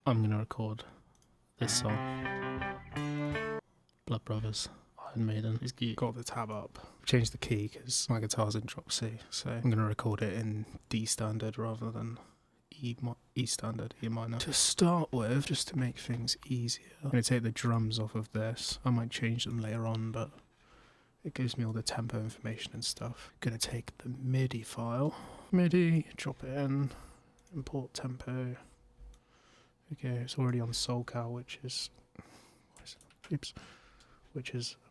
I'm going to record this song, Blood Brothers, Iron Maiden. He's got the tab up. Changed the key because my guitar's in drop C, so I'm going to record it in D standard rather than E standard, E minor. To start with, just to make things easier, I'm going to take the drums off of this. I might change them later on, but it gives me all the tempo information and stuff. I'm going to take the MIDI file, drop it in, import tempo. Okay, it's already on SoulCal, which is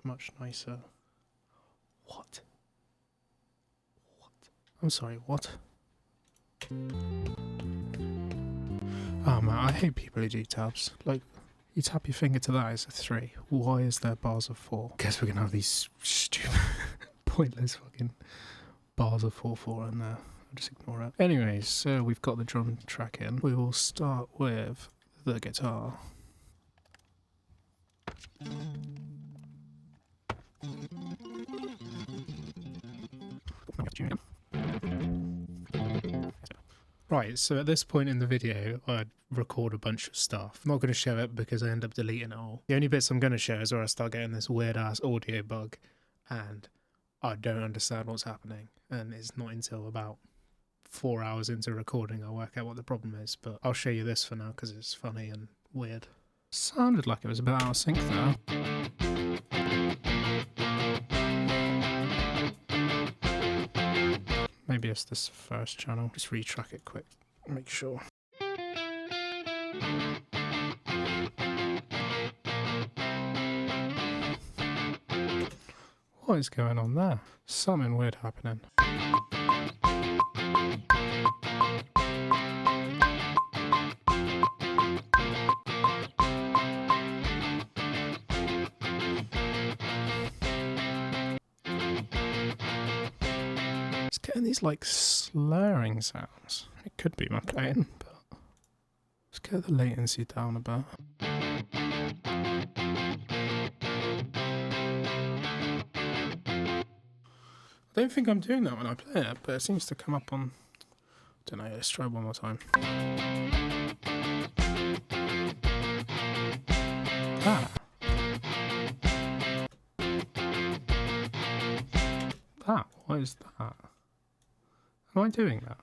much nicer. What? I'm sorry, what? Oh man, I hate people who do tabs. Like, you tap your finger to that, it's a 3. Why is there bars of 4? Guess we're gonna have these stupid, pointless fucking bars of 4/4 in there. I'll just ignore it. Anyways, so we've got the drum track in. We will start with the guitar. Right, so at this point in the video, I'd record a bunch of stuff. I'm not going to show it because I end up deleting it all. The only bits I'm going to show is where I start getting this weird-ass audio bug, and I don't understand what's happening. And it's not until about 4 hours into recording I'll work out what the problem is. But I'll show you this for now because it's funny and weird. Sounded like it was a bit out of sync there. Maybe it's this first channel. Just retrack it quick. Make sure. What is going on there? Something weird happening. Getting these like slurring sounds. It could be my playing, but let's get the latency down a bit. I don't think I'm doing that when I play it, but it seems to come up on... I don't know, let's try one more time. What is that? Am I doing that?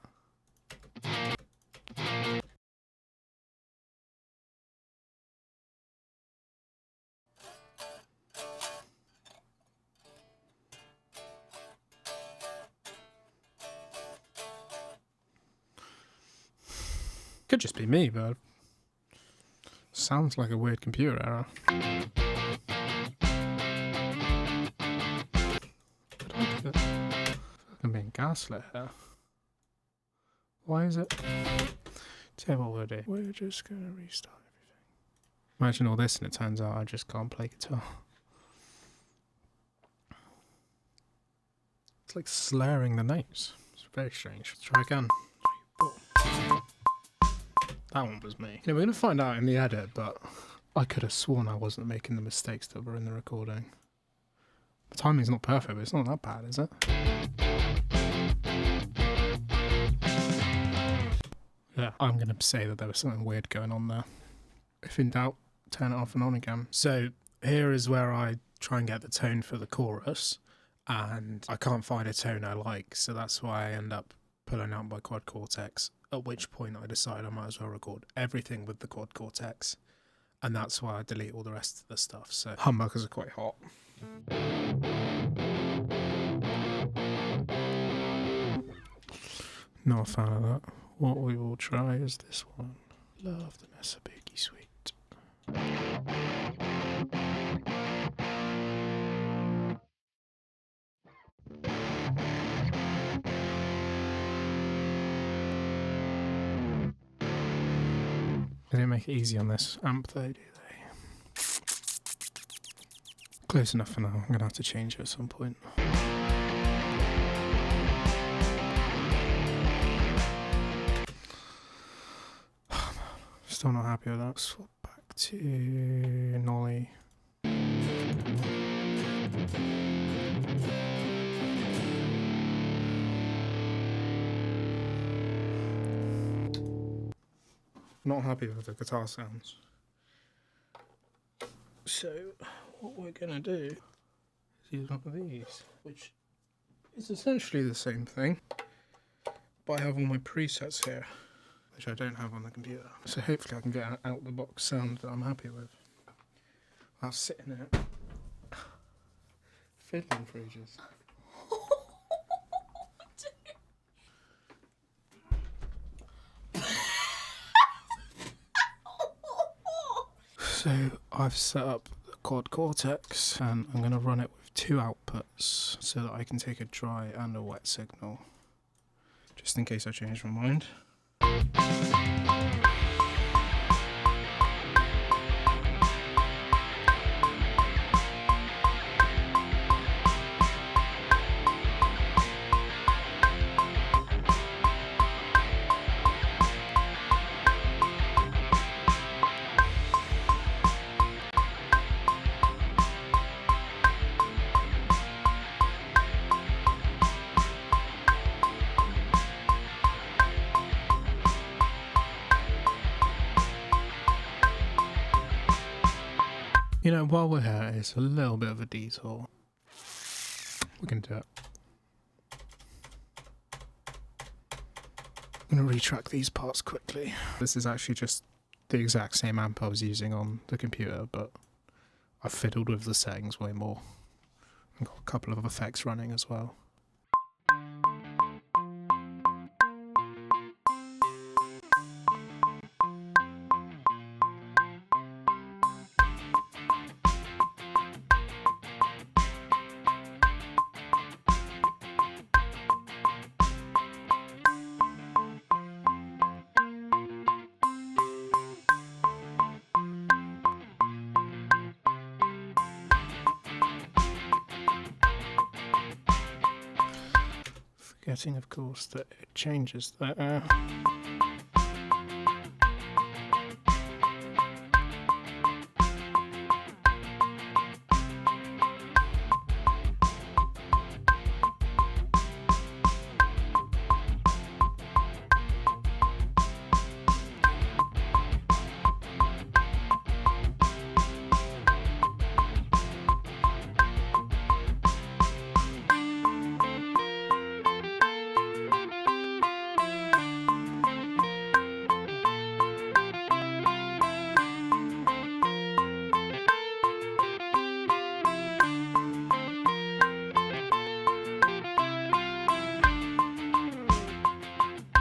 Could just be me, but sounds like a weird computer error. I'm being gaslit here. Why is it? Tell you what we'll do. We're just gonna restart everything. Imagine all this and it turns out I just can't play guitar. It's like slurring the notes. It's very strange. Let's try again. 3, 4. That one was me. Yeah, we're gonna find out in the edit, but I could have sworn I wasn't making the mistakes that were in the recording. The timing's not perfect, but it's not that bad, is it? Yeah, I'm going to say that there was something weird going on there. If in doubt, turn it off and on again. So here is where I try and get the tone for the chorus, and I can't find a tone I like, so that's why I end up pulling out my quad Cortex, at which point I decide I might as well record everything with the quad Cortex, and that's why I delete all the rest of the stuff. So humbuckers are quite hot. Not a fan of that. What we will try is this one. Love the Nessa Biggie Sweet. They didn't make it easy on this amp though, do they? Close enough for now. I'm going to have to change it at some point. Still not happy with that. Swap back to Nolly. I'm not happy with the guitar sounds. So what we're going to do is use one of these, which is essentially the same thing, but I have all my presets here, which I don't have on the computer. So hopefully I can get an out-the-box sound that I'm happy with. I'll sit in it, fiddling for ages. So I've set up the quad Cortex and I'm going to run it with 2 outputs so that I can take a dry and a wet signal, just in case I change my mind. You know, while we're here, it's a little bit of a detour. We can do it. I'm going to retrack these parts quickly. This is actually just the exact same amp I was using on the computer, but I've fiddled with the settings way more. I've got a couple of effects running as well. Forgetting, of course, that it changes there.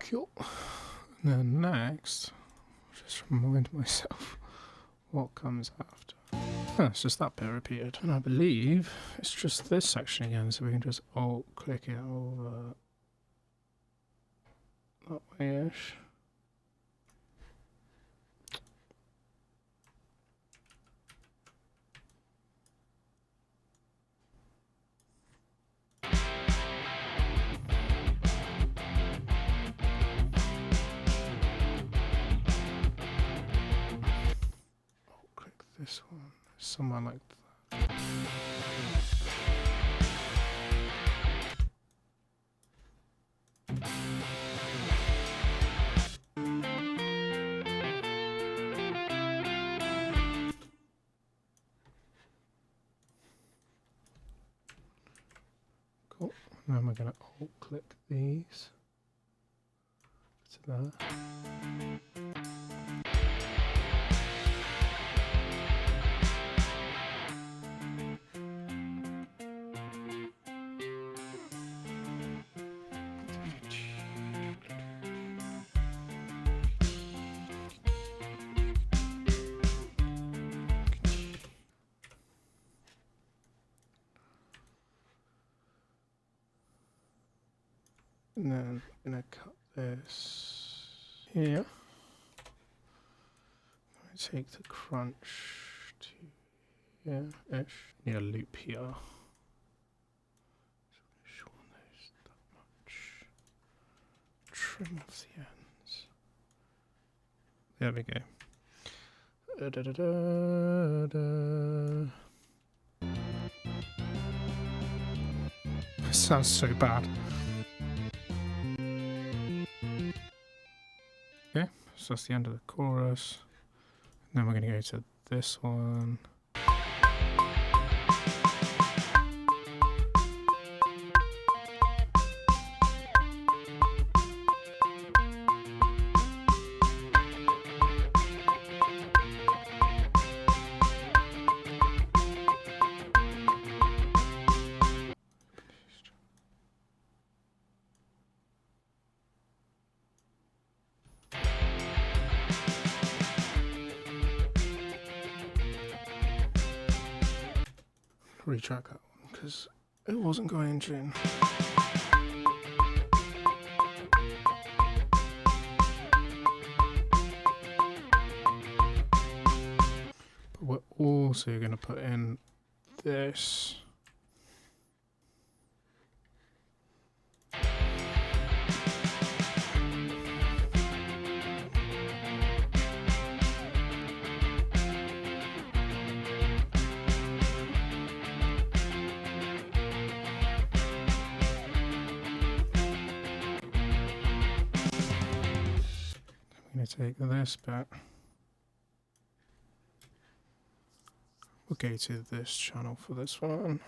Cool. And then next, just remind myself what comes after. Oh, it's just that bit repeated. And I believe it's just this section again, so we can just alt-click it over that way-ish. This one, somewhere like that. Cool. And then we're going to alt-click these to there. And then I'm going to cut this here. I take the crunch to here-ish. Need a loop here. So shorten those that much. Trim off the ends. There we go. This sounds so bad. So that's the end of the chorus. And then we're going to go to this one. Retrack that one because it wasn't going in tune. But we're also going to put in this. Take this bit. We'll go to this channel for this one.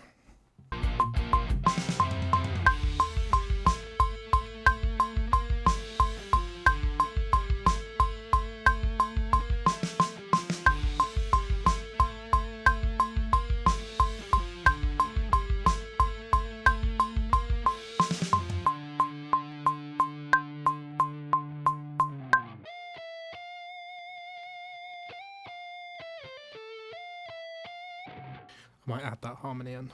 Might add that harmony in.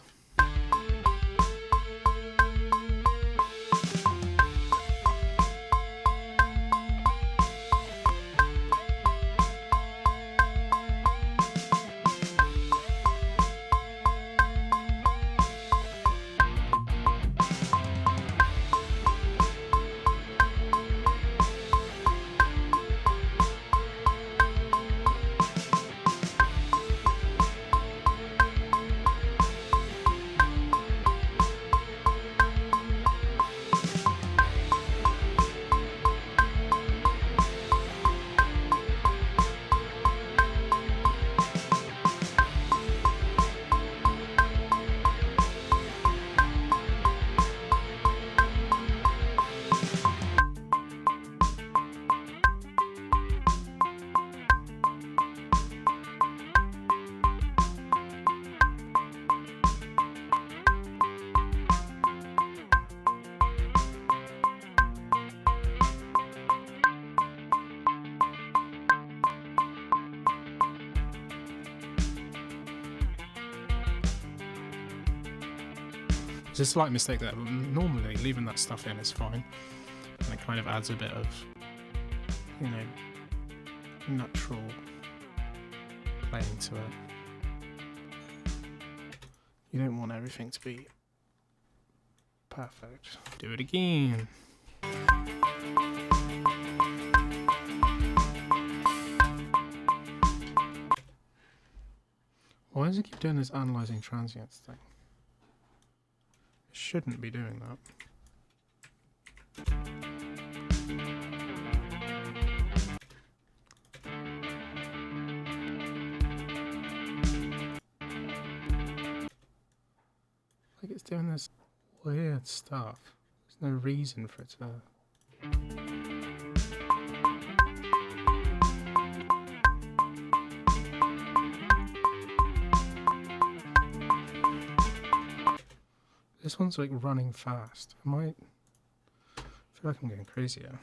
It's a slight mistake there. Normally, leaving that stuff in is fine. And it kind of adds a bit of, you know, natural playing to it. You don't want everything to be perfect. Do it again. Why does it keep doing this analysing transients thing? It shouldn't be doing that. Like it's doing this weird stuff. There's no reason for it to. This one's like running fast. I feel like I'm getting crazier.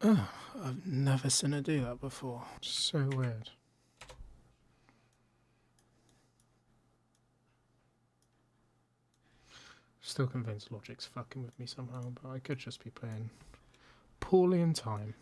Oh, I've never seen her do that before. So weird. Still convinced Logic's fucking with me somehow, but I could just be playing poorly in time.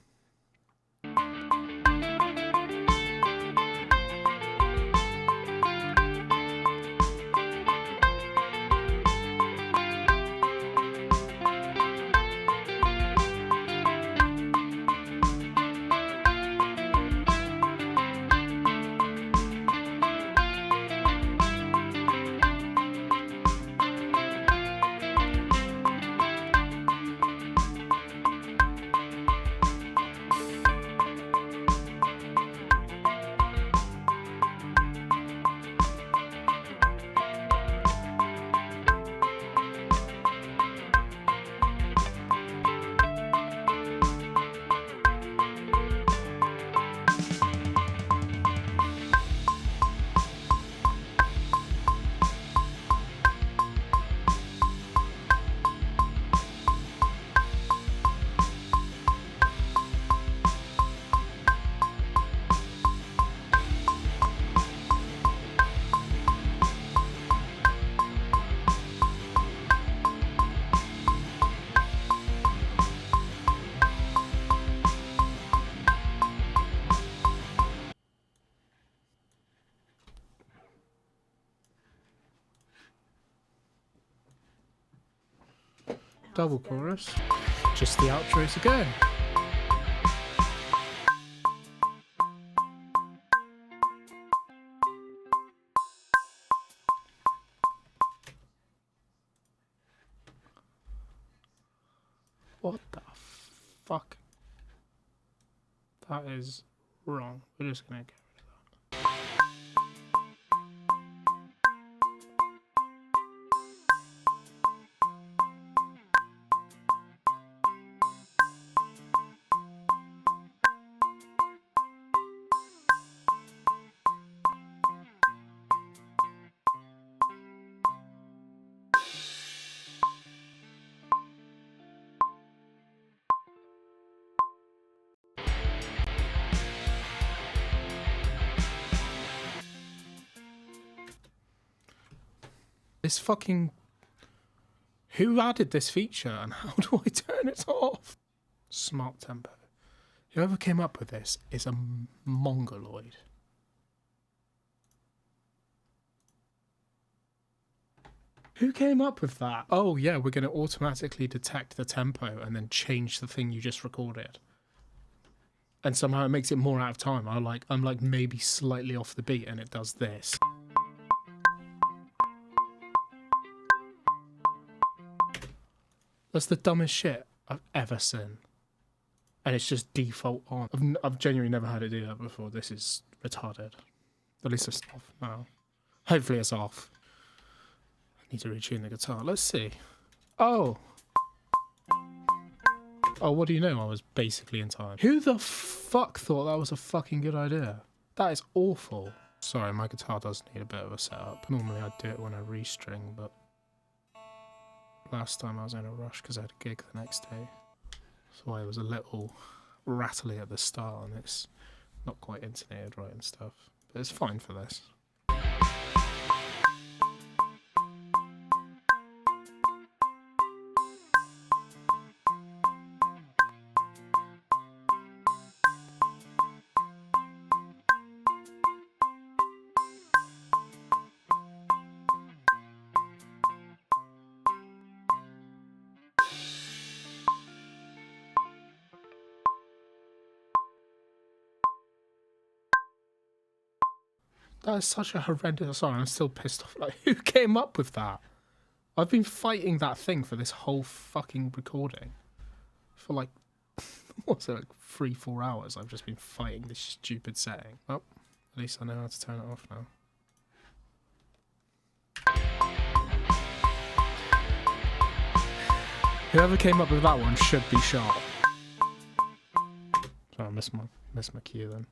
double chorus. Just the outro to go. What the fuck? That is wrong. We're just gonna get rid of that. This fucking... Who added this feature and how do I turn it off? Smart tempo. Whoever came up with this is a mongoloid. Who came up with that? Oh yeah, we're going to automatically detect the tempo and then change the thing you just recorded. And somehow it makes it more out of time. I'm like maybe slightly off the beat and it does this. That's the dumbest shit I've ever seen. And it's just default on. I've genuinely never had it do that before. This is retarded. At least it's off now. Hopefully it's off. I need to retune the guitar. Let's see. Oh. Oh, what do you know? I was basically in time. Who the fuck thought that was a fucking good idea? That is awful. Sorry, my guitar does need a bit of a setup. Normally I'd do it when I restring, but last time I was in a rush because I had a gig the next day. That's why it was a little rattly at the start and it's not quite intonated right and stuff. But it's fine for this. That is such a horrendous song. I'm still pissed off. Like, who came up with that? I've been fighting that thing for this whole fucking recording. For like, what's it, like 3-4 hours I've just been fighting this stupid setting. Well, at least I know how to turn it off now. Whoever came up with that one should be shot. Sorry, I missed my cue then.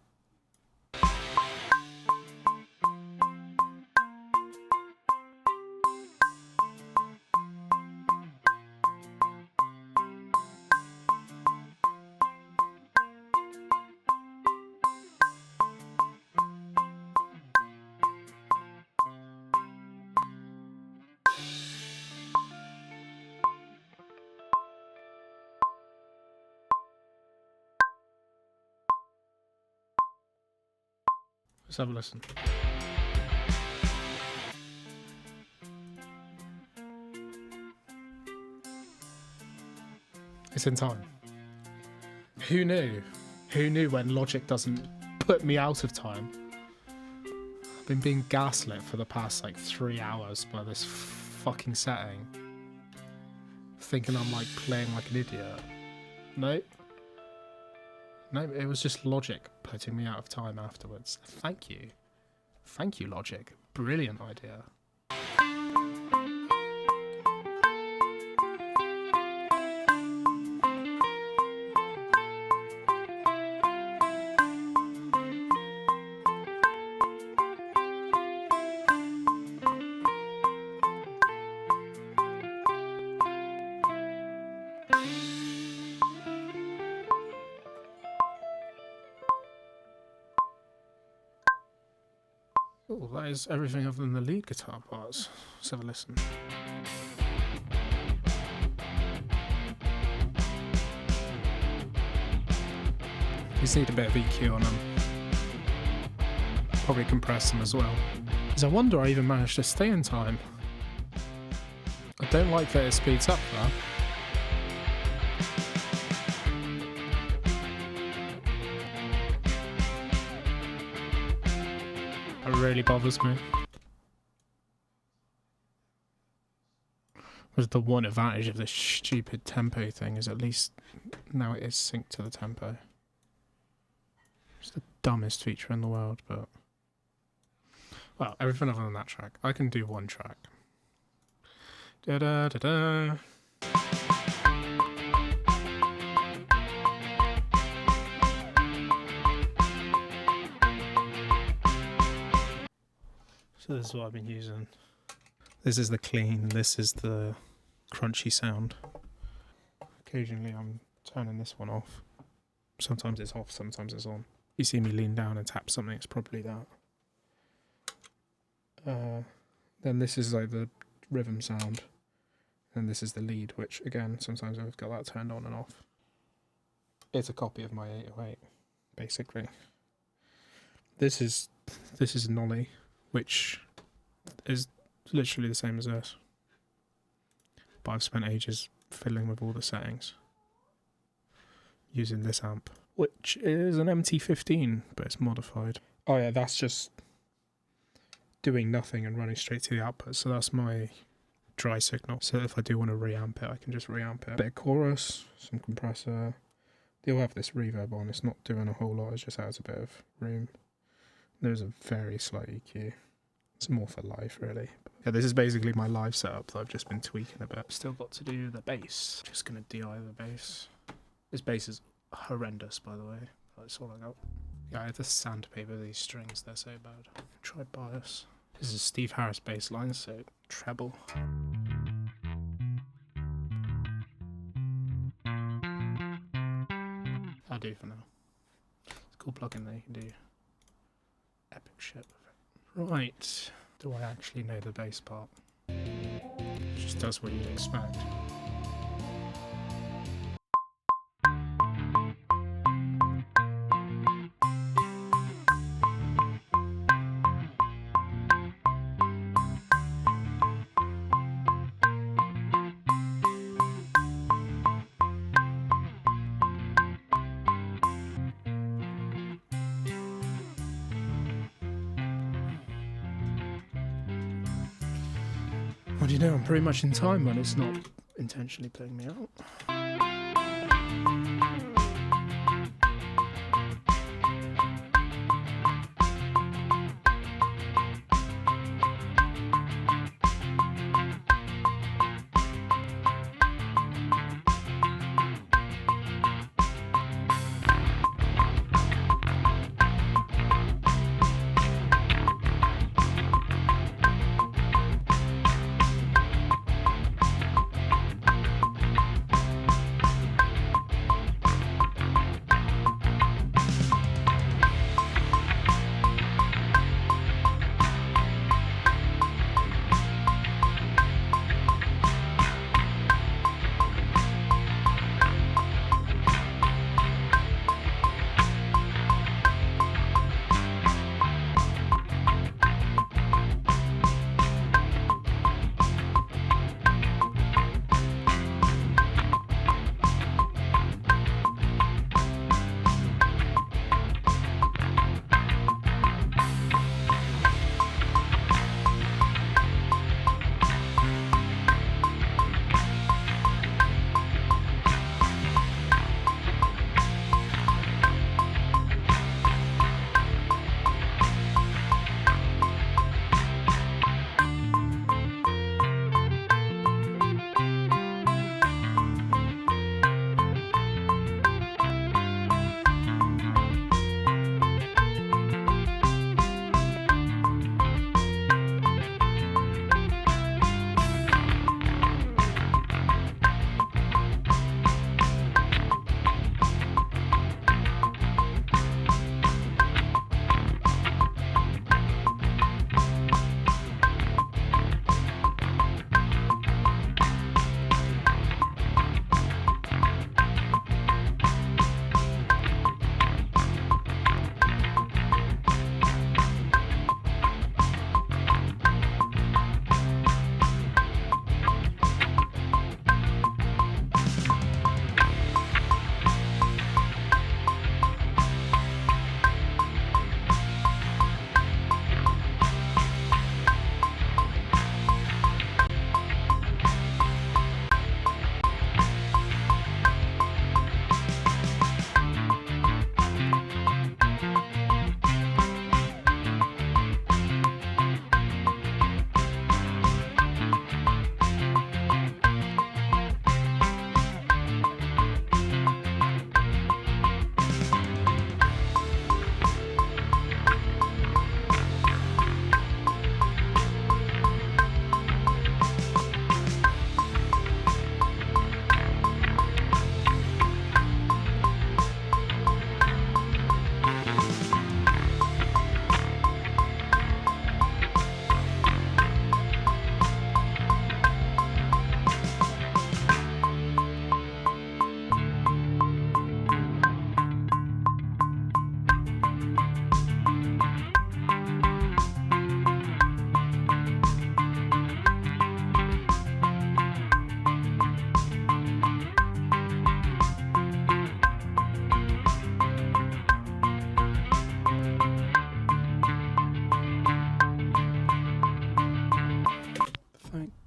Let's have a listen. It's in time. Who knew? Who knew when Logic doesn't put me out of time? I've been being gaslit for the past like 3 hours by this fucking setting. Thinking I'm like playing like an idiot. Nope. No, it was just Logic putting me out of time afterwards. Thank you. Thank you, Logic. Brilliant idea. Oh, that is everything other than the lead guitar parts. Let's have a listen. These need a bit of EQ on them. Probably compress them as well. Because I wonder I even managed to stay in time. I don't like that it speeds up though. It really bothers me. Was the one advantage of this stupid tempo thing is at least now it is synced to the tempo. It's the dumbest feature in the world, but well, everything other than that track. I can do one track. Da da da da. So this is what I've been using. This is the clean, this is the crunchy sound. Occasionally I'm turning this one off. Sometimes it's off, sometimes it's on. You see me lean down and tap something, it's probably that. Then this is like the rhythm sound. And this is the lead, which again, sometimes I've got that turned on and off. It's a copy of my 808, basically. This is Nolly, which is literally the same as this. But I've spent ages fiddling with all the settings using this amp, which is an MT15, but it's modified. Oh yeah, that's just doing nothing and running straight to the output, so that's my dry signal. So if I do want to reamp it, I can just reamp it. Bit of chorus, some compressor. They'll have this reverb on, it's not doing a whole lot, it just adds a bit of room. There's a very slight EQ. It's more for live, really. Yeah, this is basically my live setup that I've just been tweaking a bit. Still got to do the bass. Just gonna DI the bass. This bass is horrendous, by the way. That's all I got. Yeah, I had to sandpaper these strings, they're so bad. Try bias. This is Steve Harris bass line, so treble. I'll do for now. It's a cool plugin that you can do epic shit with it. Right, do I actually know the bass part? It just does what you'd expect. What do you know? I'm pretty much in time when it's not intentionally playing me out.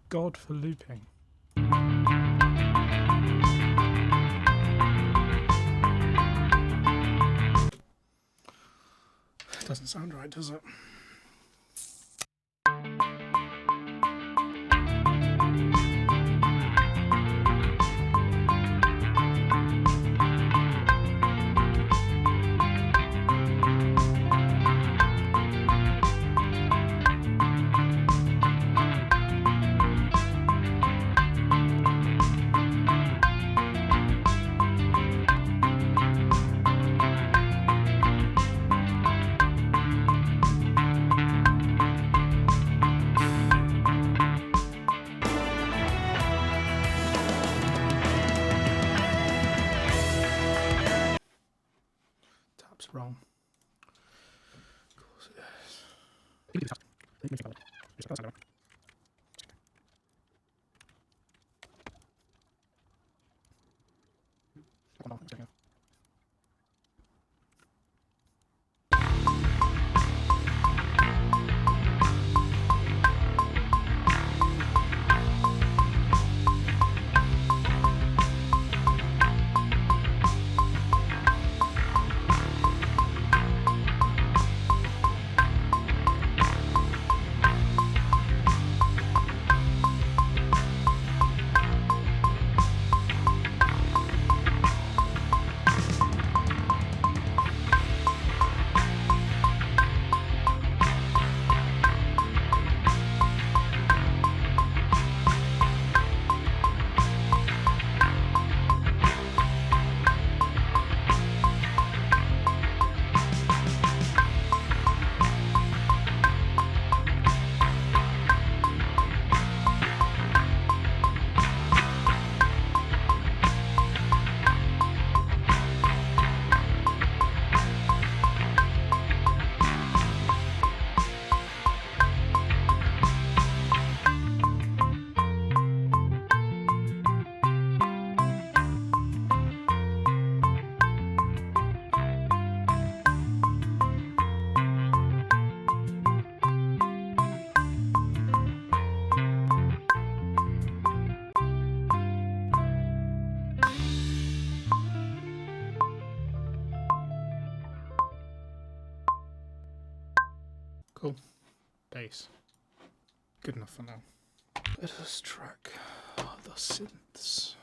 God for looping. Doesn't sound right, does it? Tab's wrong. Of course it is. Cool. Bass. Good enough for now. Let us track the synths.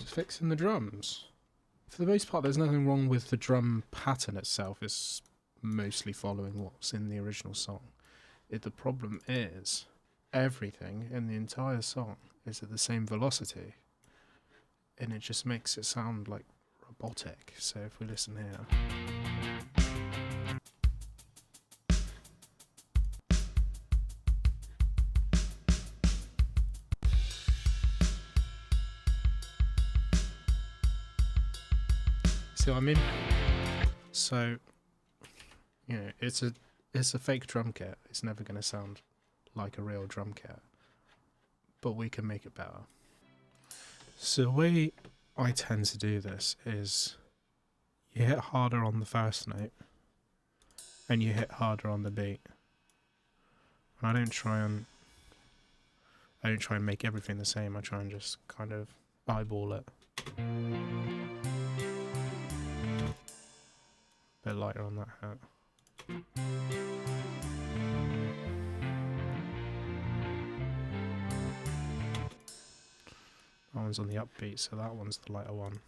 Just fixing the drums. For the most part, there's nothing wrong with the drum pattern itself. It's mostly following what's in the original song. The problem is, everything in the entire song is at the same velocity. And it just makes it sound like robotic. So if we listen here. See what I mean? So, you know, it's a fake drum kit. It's never going to sound like a real drum kit. But we can make it better. So the way I tend to do this is you hit harder on the first note and you hit harder on the beat. And I don't try and make everything the same. I try and just kind of eyeball it. Bit lighter on that hat. That one's on the upbeat, so that one's the lighter one.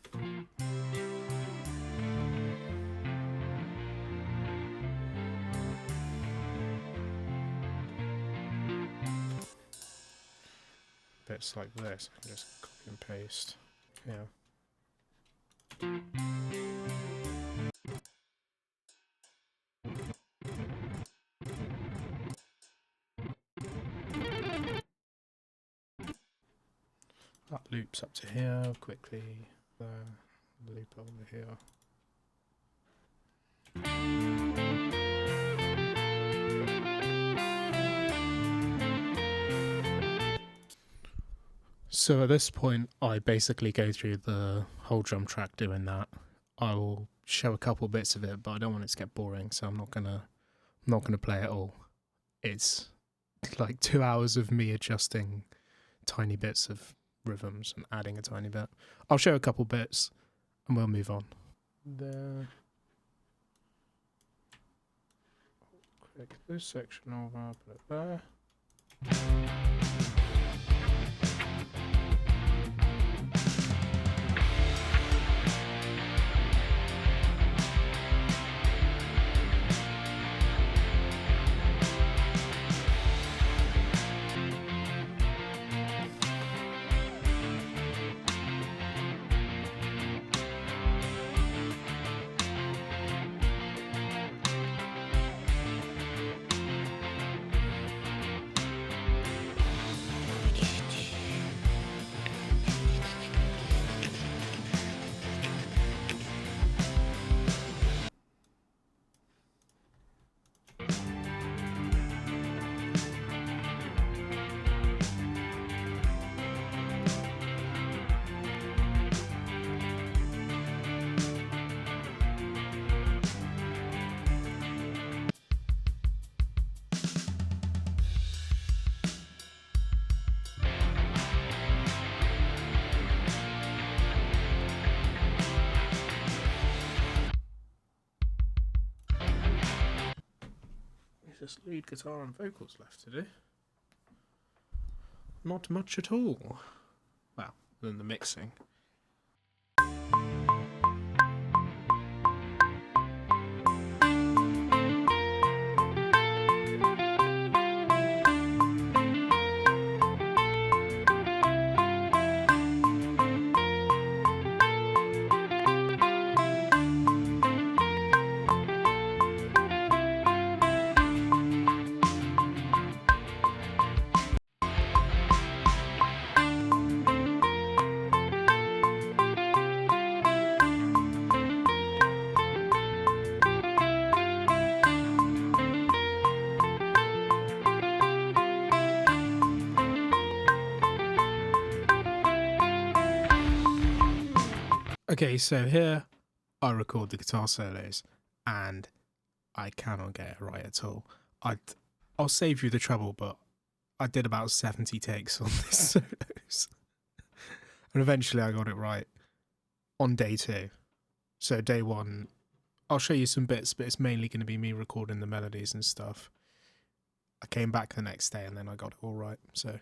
Bits like this, I can just copy and paste. Yeah. That loops up to here quickly. There, loop over here. So at this point, I basically go through the whole drum track doing that. I will show a couple bits of it, but I don't want it to get boring, so I'm not gonna play it all. It's like 2 hours of me adjusting tiny bits of rhythms and adding a tiny bit. I'll show a couple bits and we'll move on. There. Click this section over, put it there. Just lead guitar and vocals left to do. Not much at all. Well, than the mixing. Okay, so here I record the guitar solos and I cannot get it right at all. I'll save you the trouble, but I did about 70 takes on this solos. And eventually I got it right on day 2. So day 1, I'll show you some bits, but it's mainly going to be me recording the melodies and stuff. I came back the next day and then I got it all right. So,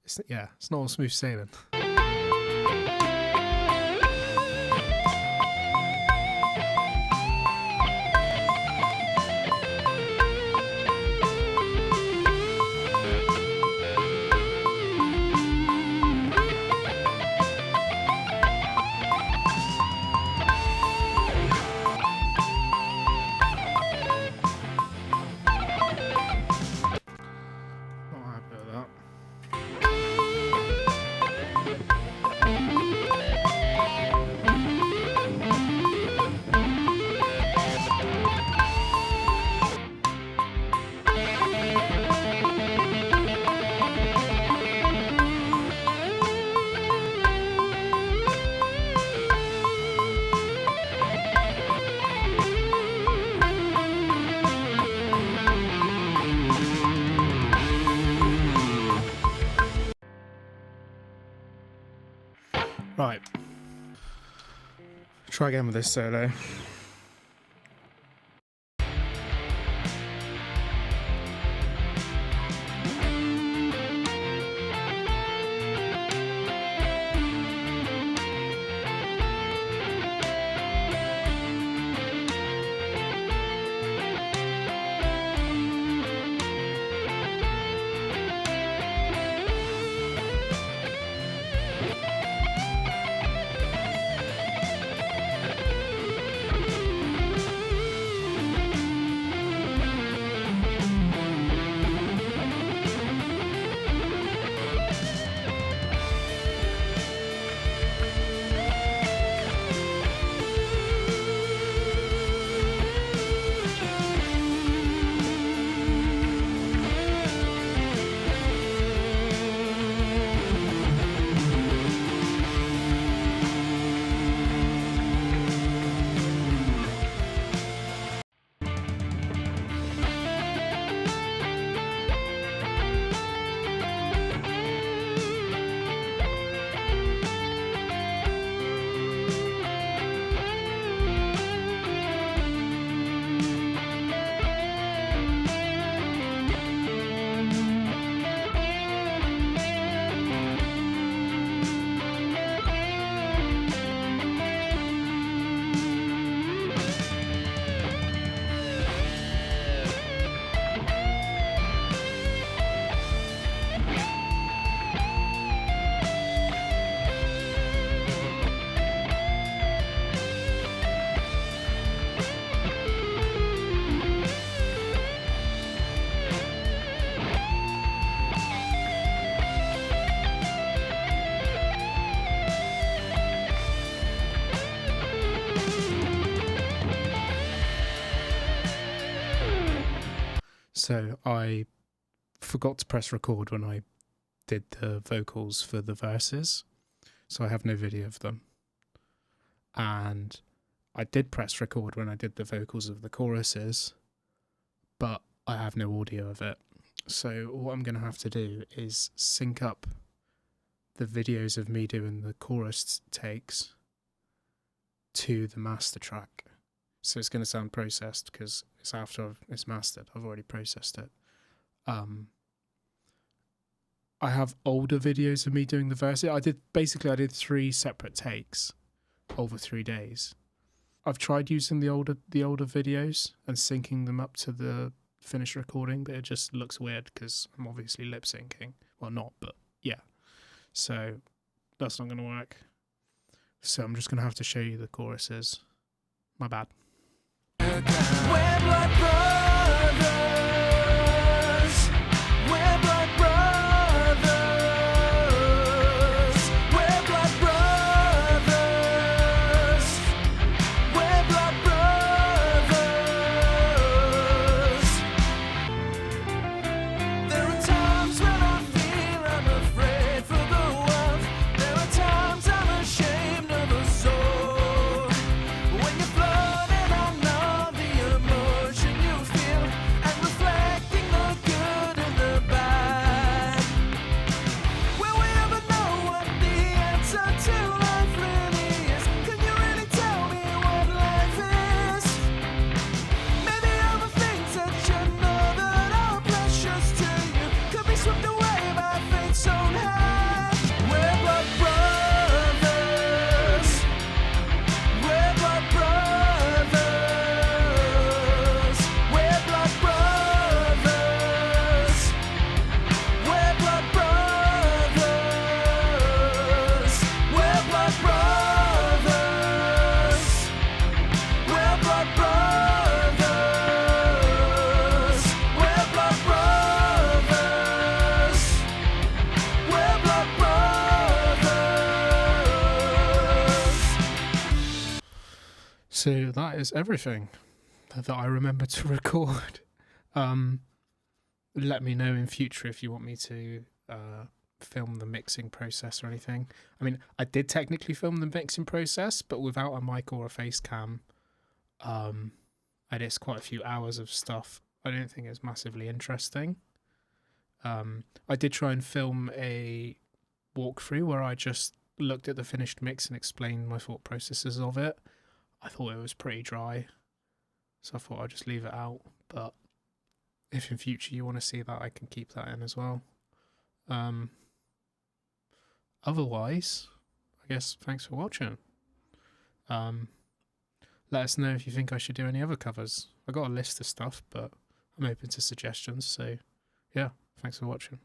it's not all smooth sailing. Right. Try again with this solo. So I forgot to press record when I did the vocals for the verses, so I have no video of them. And I did press record when I did the vocals of the choruses, but I have no audio of it. So what I'm going to have to do is sync up the videos of me doing the chorus takes to the master track. So it's going to sound processed because it's after it's mastered. I've already processed it. I have older videos of me doing the verses. I did 3 separate takes over 3 days. I've tried using the older videos and syncing them up to the finished recording, but it just looks weird because I'm obviously lip syncing. Well, not, but yeah. So that's not going to work. So I'm just going to have to show you the choruses. My bad. We're blood brothers. We're blood brothers. We're blood brothers. We're blood brothers. There are times when I feel I'm afraid for the world. There are times I'm ashamed of us all. When you're flooded, I know the emotion you feel, and reflecting the good and the bad. Will we ever know what the answer to life really is? Can you really tell me what life is? Maybe all the things that you know that are precious to you could be swept away by fate's own hand. We're blood brothers. We're blood brothers. We're blood brothers. We're blood brothers. We're blood brothers. We're blood brothers. We're blood brothers. We're blood brothers. So that is everything that I remember to record. Let me know in future if you want me to film the mixing process or anything. I mean, I did technically film the mixing process, but without a mic or a face cam. And it's quite a few hours of stuff. I don't think it's massively interesting. I did try and film a walkthrough where I just looked at the finished mix and explained my thought processes of it, I thought it was pretty dry, so I thought I'd just leave it out. But if in future you want to see that, I can keep that in as well. Otherwise, I guess thanks for watching. Let us know if you think I should do any other covers. I got a list of stuff, but I'm open to suggestions. So yeah, thanks for watching.